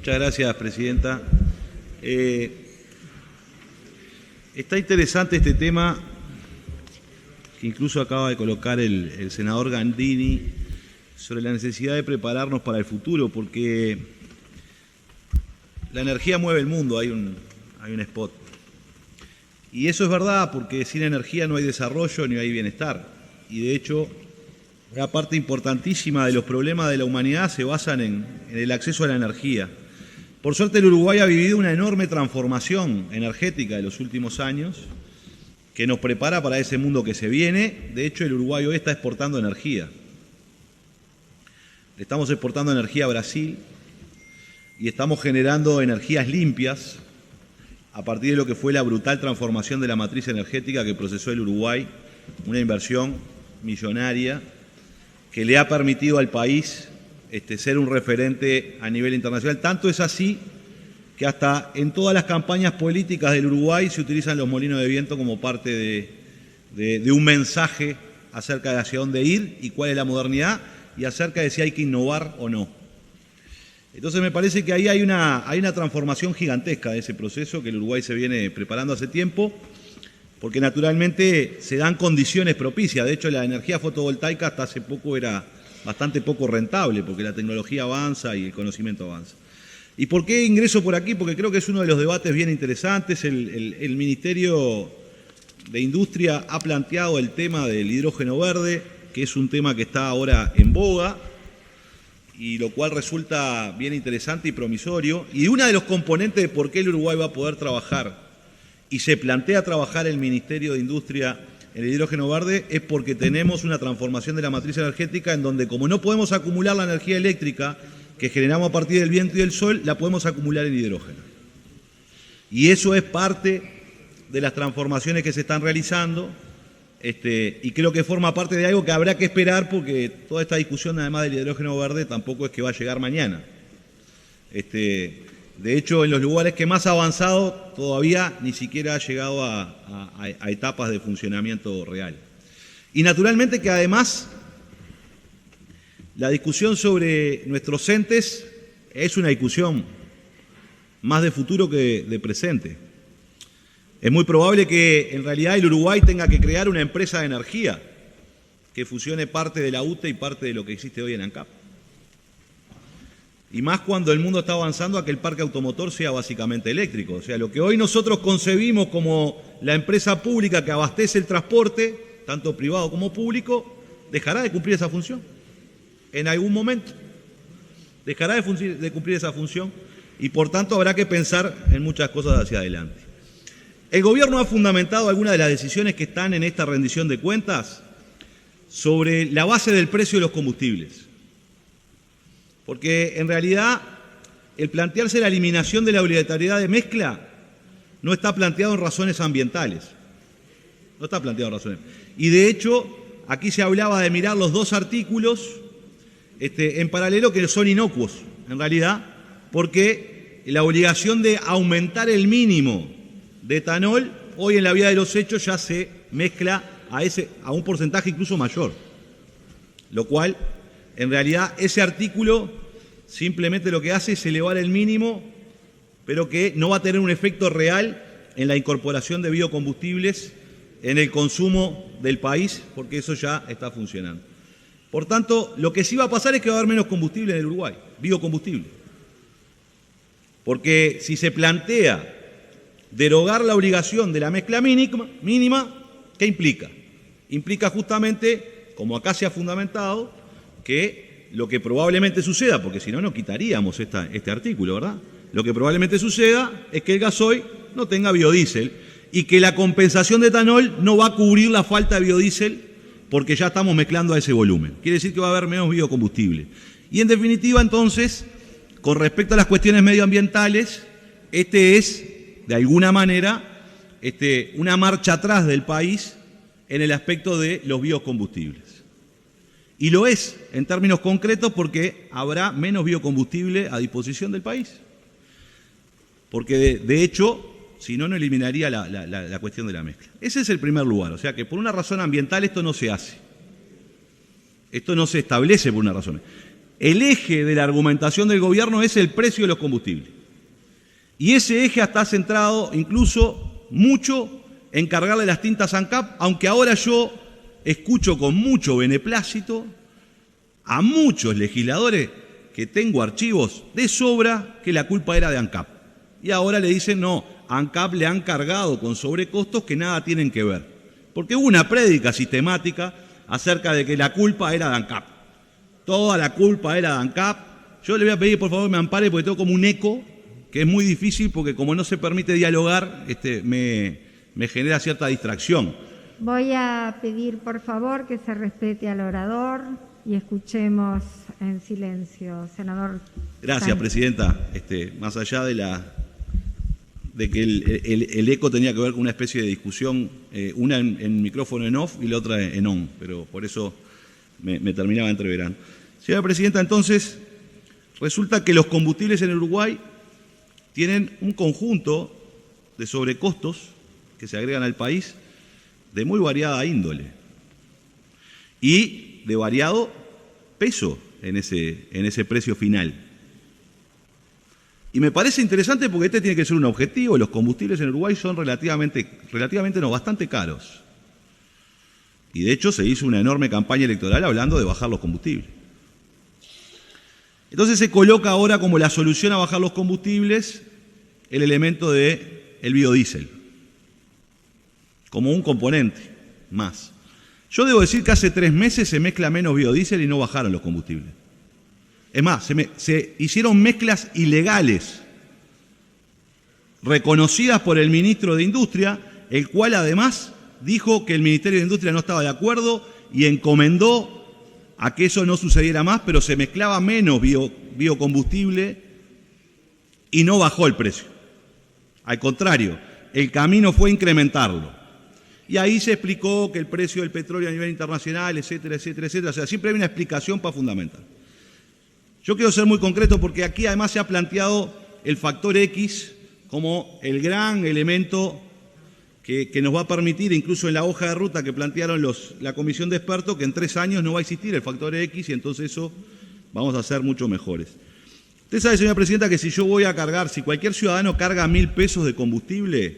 Muchas gracias, presidenta. Está interesante este tema que incluso acaba de colocar el senador Gandini sobre la necesidad de prepararnos para el futuro, porque la energía mueve el mundo, hay un spot. Y eso es verdad, porque sin energía no hay desarrollo ni hay bienestar. Y de hecho, una parte importantísima de los problemas de la humanidad se basan en el acceso a la energía. Por suerte, el Uruguay ha vivido una enorme transformación energética en los últimos años que nos prepara para ese mundo que se viene. De hecho, el Uruguay hoy está exportando energía. Le estamos exportando energía a Brasil y estamos generando energías limpias a partir de lo que fue la brutal transformación de la matriz energética que procesó el Uruguay, una inversión millonaria que le ha permitido al país ser un referente a nivel internacional. Tanto es así que hasta en todas las campañas políticas del Uruguay se utilizan los molinos de viento como parte de un mensaje acerca de hacia dónde ir y cuál es la modernidad y acerca de si hay que innovar o no. Entonces me parece que ahí hay una transformación gigantesca de ese proceso que el Uruguay se viene preparando hace tiempo, porque naturalmente se dan condiciones propicias. De hecho, la energía fotovoltaica hasta hace poco era bastante poco rentable, porque la tecnología avanza y el conocimiento avanza. ¿Y por qué ingreso por aquí? Porque creo que es uno de los debates bien interesantes. El Ministerio de Industria ha planteado el tema del hidrógeno verde, que es un tema que está ahora en boga, y lo cual resulta bien interesante y promisorio. Y uno de los componentes de por qué el Uruguay va a poder trabajar, y se plantea trabajar el Ministerio de Industria en el hidrógeno verde, es porque tenemos una transformación de la matriz energética en donde, como no podemos acumular la energía eléctrica que generamos a partir del viento y del sol, la podemos acumular en hidrógeno. Y eso es parte de las transformaciones que se están realizando, y creo que forma parte de algo que habrá que esperar, porque toda esta discusión, además del hidrógeno verde, tampoco es que va a llegar mañana. De hecho, en los lugares que más ha avanzado, todavía ni siquiera ha llegado a etapas de funcionamiento real. Y naturalmente que además la discusión sobre nuestros entes es una discusión más de futuro que de presente. Es muy probable que en realidad el Uruguay tenga que crear una empresa de energía que fusione parte de la UTE y parte de lo que existe hoy en ANCAP. Y más cuando el mundo está avanzando a que el parque automotor sea básicamente eléctrico. O sea, lo que hoy nosotros concebimos como la empresa pública que abastece el transporte, tanto privado como público, dejará de cumplir esa función. En algún momento dejará de cumplir esa función y por tanto habrá que pensar en muchas cosas hacia adelante. El gobierno ha fundamentado algunas de las decisiones que están en esta rendición de cuentas sobre la base del precio de los combustibles. Porque en realidad el plantearse la eliminación de la obligatoriedad de mezcla no está planteado en razones ambientales. No está planteado en razones. Y de hecho, aquí se hablaba de mirar los dos artículos en paralelo, que son inocuos, en realidad, porque la obligación de aumentar el mínimo de etanol, hoy en la vía de los hechos ya se mezcla a un porcentaje incluso mayor. Lo cual, en realidad, ese artículo simplemente lo que hace es elevar el mínimo, pero que no va a tener un efecto real en la incorporación de biocombustibles en el consumo del país, porque eso ya está funcionando. Por tanto, lo que sí va a pasar es que va a haber menos combustible en el Uruguay, biocombustible. Porque si se plantea derogar la obligación de la mezcla mínima, ¿qué implica? Implica justamente, como acá se ha fundamentado, que lo que probablemente suceda, porque si no, no quitaríamos este artículo, ¿verdad? Lo que probablemente suceda es que el gasoil no tenga biodiesel y que la compensación de etanol no va a cubrir la falta de biodiesel porque ya estamos mezclando a ese volumen. Quiere decir que va a haber menos biocombustible. Y en definitiva, entonces, con respecto a las cuestiones medioambientales, es, de alguna manera, una marcha atrás del país en el aspecto de los biocombustibles. Y lo es, en términos concretos, porque habrá menos biocombustible a disposición del país. Porque, de hecho, si no, no eliminaría la cuestión de la mezcla. Ese es el primer lugar. O sea que por una razón ambiental esto no se hace. Esto no se establece por una razón. el eje de la argumentación del gobierno es el precio de los combustibles. Y ese eje está centrado incluso mucho en cargarle las tintas a ANCAP, aunque ahora yo escucho con mucho beneplácito a muchos legisladores que tengo archivos de sobra que la culpa era de ANCAP. Y ahora le dicen, no, a ANCAP le han cargado con sobrecostos que nada tienen que ver. Porque hubo una prédica sistemática acerca de que la culpa era de ANCAP. Toda la culpa era de ANCAP. Yo le voy a pedir, por favor, que me ampare porque tengo como un eco, que es muy difícil porque como no se permite dialogar, me genera cierta distracción. Voy a pedir, por favor, que se respete al orador y escuchemos en silencio, senador. Gracias, Sánchez. presidenta. Más allá de que el eco tenía que ver con una especie de discusión, una en micrófono en off y la otra en on, pero por eso me terminaba entreverando. Señora presidenta, entonces, resulta que los combustibles en Uruguay tienen un conjunto de sobrecostos que se agregan al país de muy variada índole y de variado peso en ese precio final. Y me parece interesante porque tiene que ser un objetivo. Los combustibles en Uruguay son bastante caros. Y de hecho se hizo una enorme campaña electoral hablando de bajar los combustibles. Entonces se coloca ahora como la solución a bajar los combustibles el elemento del biodiesel, como un componente más. Yo debo decir que hace 3 meses se mezcla menos biodiesel y no bajaron los combustibles. Es más, se hicieron mezclas ilegales, reconocidas por el ministro de Industria, el cual además dijo que el Ministerio de Industria no estaba de acuerdo y encomendó a que eso no sucediera más, pero se mezclaba menos biocombustible y no bajó el precio. Al contrario, el camino fue incrementarlo. Y ahí se explicó que el precio del petróleo a nivel internacional, etcétera, etcétera, etcétera. O sea, siempre hay una explicación para fundamentar. Yo quiero ser muy concreto porque aquí además se ha planteado el factor X como el gran elemento que nos va a permitir, incluso en la hoja de ruta que plantearon la comisión de expertos, que en 3 años no va a existir el factor X y entonces eso vamos a ser mucho mejores. Usted sabe, señora presidenta, que si yo voy a cargar, si cualquier ciudadano carga 1.000 pesos de combustible,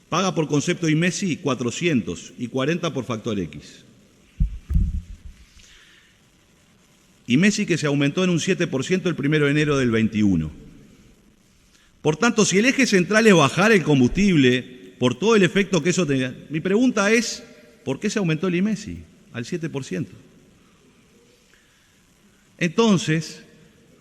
paga por concepto IMESI 400 y 40 por factor X. IMESI que se aumentó en un 7% el 1 de enero del 21. Por tanto, si el eje central es bajar el combustible por todo el efecto que eso tenía, mi pregunta es, ¿por qué se aumentó el IMESI al 7%? Entonces,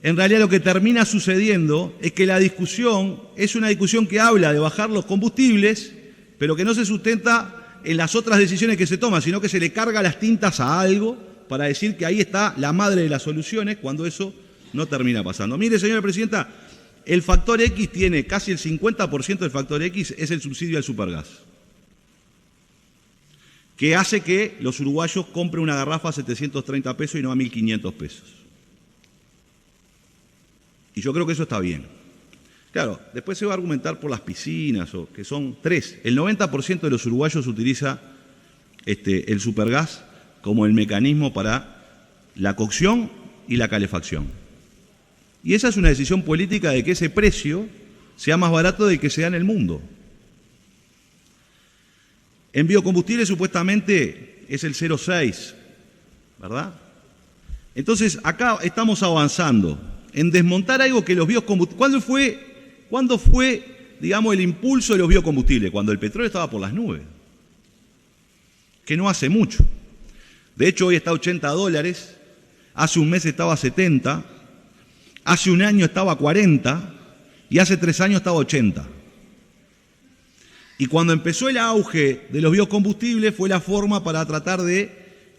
en realidad lo que termina sucediendo es que la discusión es una discusión que habla de bajar los combustibles, pero que no se sustenta en las otras decisiones que se toman, sino que se le carga las tintas a algo para decir que ahí está la madre de las soluciones, cuando eso no termina pasando. Mire, señora presidenta, el factor X tiene casi el 50% del factor X es el subsidio al supergas, que hace que los uruguayos compren una garrafa a 730 pesos y no a 1.500 pesos. Y yo creo que eso está bien. Claro, después se va a argumentar por las piscinas, o que son 3. El 90% de los uruguayos utiliza el supergas como el mecanismo para la cocción y la calefacción. Y esa es una decisión política de que ese precio sea más barato del que se da en el mundo. En biocombustible supuestamente es el 0,6, ¿verdad? Entonces acá estamos avanzando en desmontar algo que los biocombustibles... ¿Cuándo fue, digamos, el impulso de los biocombustibles? Cuando el petróleo estaba por las nubes, que no hace mucho. De hecho, hoy está a $80, hace un mes estaba a 70, hace un año estaba a 40 y hace 3 años estaba a 80. Y cuando empezó el auge de los biocombustibles fue la forma para tratar de,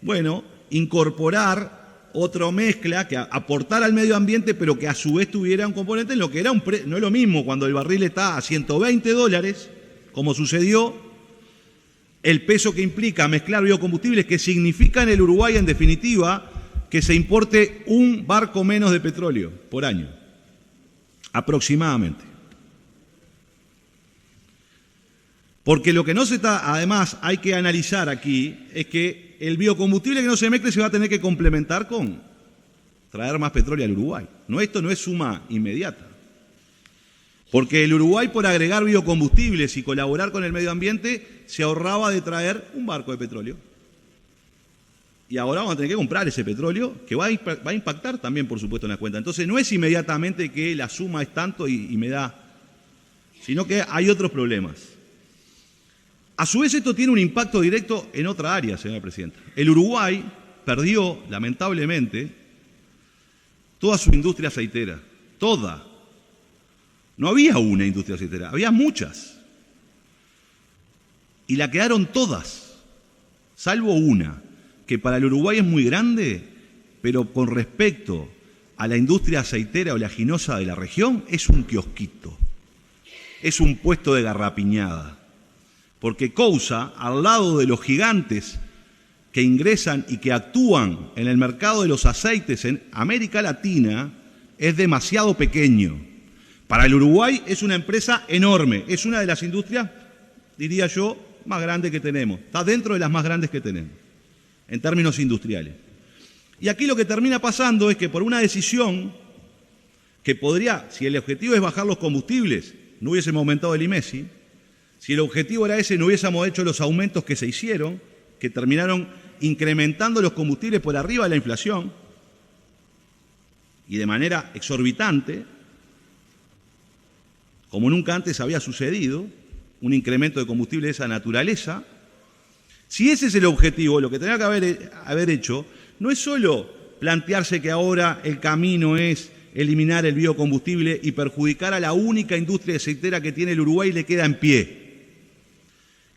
incorporar otra mezcla que aportara al medio ambiente, pero que a su vez tuviera un componente en lo que era no es lo mismo cuando el barril está a $120, como sucedió, el peso que implica mezclar biocombustibles, que significa en el Uruguay, en definitiva, que se importe un barco menos de petróleo por año, aproximadamente. Porque lo que no se está, además, hay que analizar aquí, es que el biocombustible que no se mezcle se va a tener que complementar con traer más petróleo al Uruguay. No, esto no es suma inmediata. Porque el Uruguay, por agregar biocombustibles y colaborar con el medio ambiente, se ahorraba de traer un barco de petróleo. Y ahora vamos a tener que comprar ese petróleo, que va a impactar también, por supuesto, en la cuenta. Entonces, no es inmediatamente que la suma es tanto y me da, sino que hay otros problemas. A su vez, esto tiene un impacto directo en otra área, señora presidenta. El Uruguay perdió, lamentablemente, toda su industria aceitera. Toda. No había una industria aceitera, había muchas. Y la quedaron todas, salvo una, que para el Uruguay es muy grande, pero con respecto a la industria aceitera oleaginosa de la región, es un kiosquito, es un puesto de garrapiñada. Porque Cousa, al lado de los gigantes que ingresan y que actúan en el mercado de los aceites en América Latina, es demasiado pequeño. Para el Uruguay es una empresa enorme, es una de las industrias, diría yo, más grandes que tenemos. Está dentro de las más grandes que tenemos, en términos industriales. Y aquí lo que termina pasando es que por una decisión que podría, si el objetivo es bajar los combustibles, no hubiésemos aumentado el IMESI. Si el objetivo era ese, no hubiésemos hecho los aumentos que se hicieron, que terminaron incrementando los combustibles por arriba de la inflación y de manera exorbitante, como nunca antes había sucedido, un incremento de combustible de esa naturaleza. Si ese es el objetivo, lo que tenía que haber hecho no es solo plantearse que ahora el camino es eliminar el biocombustible y perjudicar a la única industria aceitera que tiene el Uruguay y le queda en pie,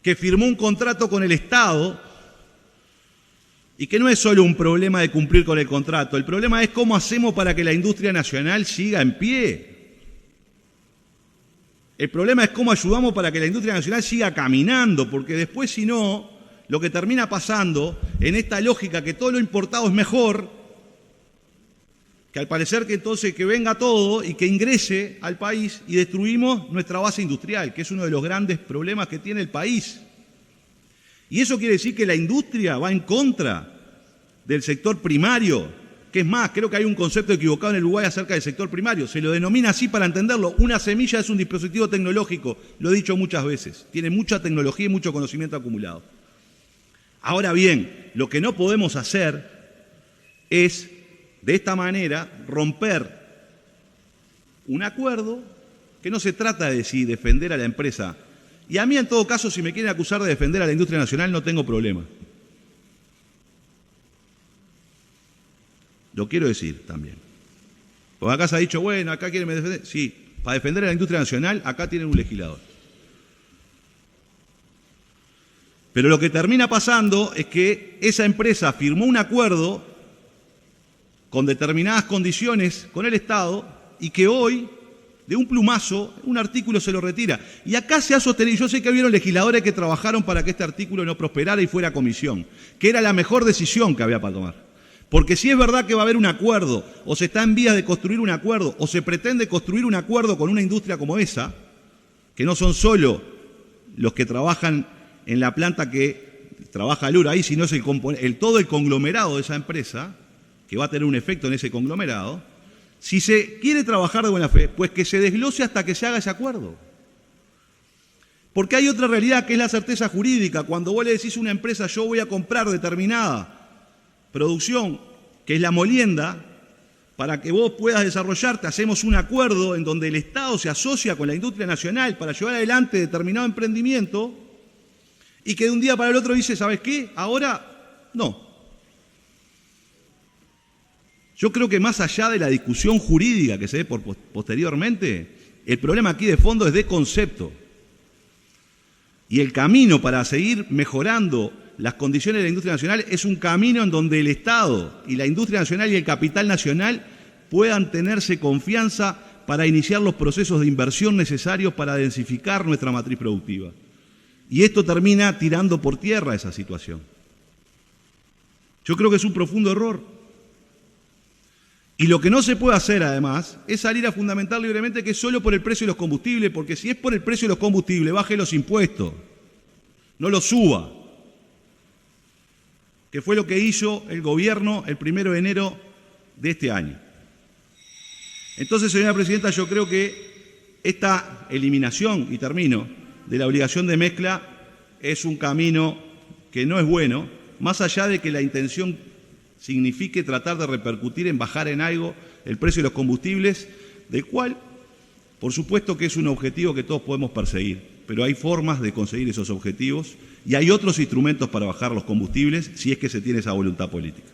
que firmó un contrato con el Estado y que no es solo un problema de cumplir con el contrato, el problema es cómo hacemos para que la industria nacional siga en pie. El problema es cómo ayudamos para que la industria nacional siga caminando, porque después, si no, lo que termina pasando en esta lógica que todo lo importado es mejor, que al parecer que entonces que venga todo y que ingrese al país y destruimos nuestra base industrial, que es uno de los grandes problemas que tiene el país. Y eso quiere decir que la industria va en contra del sector primario, que es más, creo que hay un concepto equivocado en el Uruguay acerca del sector primario, se lo denomina así para entenderlo, una semilla es un dispositivo tecnológico, lo he dicho muchas veces, tiene mucha tecnología y mucho conocimiento acumulado. Ahora bien, lo que no podemos hacer es, de esta manera, romper un acuerdo que no se trata de si defender a la empresa. Y a mí, en todo caso, si me quieren acusar de defender a la industria nacional, no tengo problema. Lo quiero decir también. Porque acá se ha dicho, bueno, acá quieren defender. Sí, para defender a la industria nacional, acá tienen un legislador. Pero lo que termina pasando es que esa empresa firmó un acuerdo con determinadas condiciones con el Estado y que hoy, de un plumazo, un artículo se lo retira. Y acá se ha sostenido, yo sé que hubieron legisladores que trabajaron para que este artículo no prosperara y fuera a comisión, que era la mejor decisión que había para tomar. Porque si es verdad que va a haber un acuerdo, o se está en vías de construir un acuerdo, o se pretende construir un acuerdo con una industria como esa, que no son solo los que trabajan en la planta que trabaja Lura ahí, sino es todo el conglomerado de esa empresa, que va a tener un efecto en ese conglomerado, si se quiere trabajar de buena fe, pues que se desglose hasta que se haga ese acuerdo. Porque hay otra realidad que es la certeza jurídica. Cuando vos le decís a una empresa, yo voy a comprar determinada producción, que es la molienda, para que vos puedas desarrollarte, hacemos un acuerdo en donde el Estado se asocia con la industria nacional para llevar adelante determinado emprendimiento y que de un día para el otro dice, ¿sabes qué? Ahora no. Yo creo que más allá de la discusión jurídica que se dé posteriormente, el problema aquí de fondo es de concepto. Y el camino para seguir mejorando las condiciones de la industria nacional es un camino en donde el Estado y la industria nacional y el capital nacional puedan tenerse confianza para iniciar los procesos de inversión necesarios para densificar nuestra matriz productiva. Y esto termina tirando por tierra esa situación. Yo creo que es un profundo error. Y lo que no se puede hacer, además, es salir a fundamentar libremente que es solo por el precio de los combustibles, porque si es por el precio de los combustibles, baje los impuestos, no los suba. Que fue lo que hizo el gobierno el 1 de enero de este año. Entonces, señora presidenta, yo creo que esta eliminación, y termino, de la obligación de mezcla es un camino que no es bueno, más allá de que la intención signifique tratar de repercutir en bajar en algo el precio de los combustibles, del cual, por supuesto que es un objetivo que todos podemos perseguir, pero hay formas de conseguir esos objetivos y hay otros instrumentos para bajar los combustibles si es que se tiene esa voluntad política.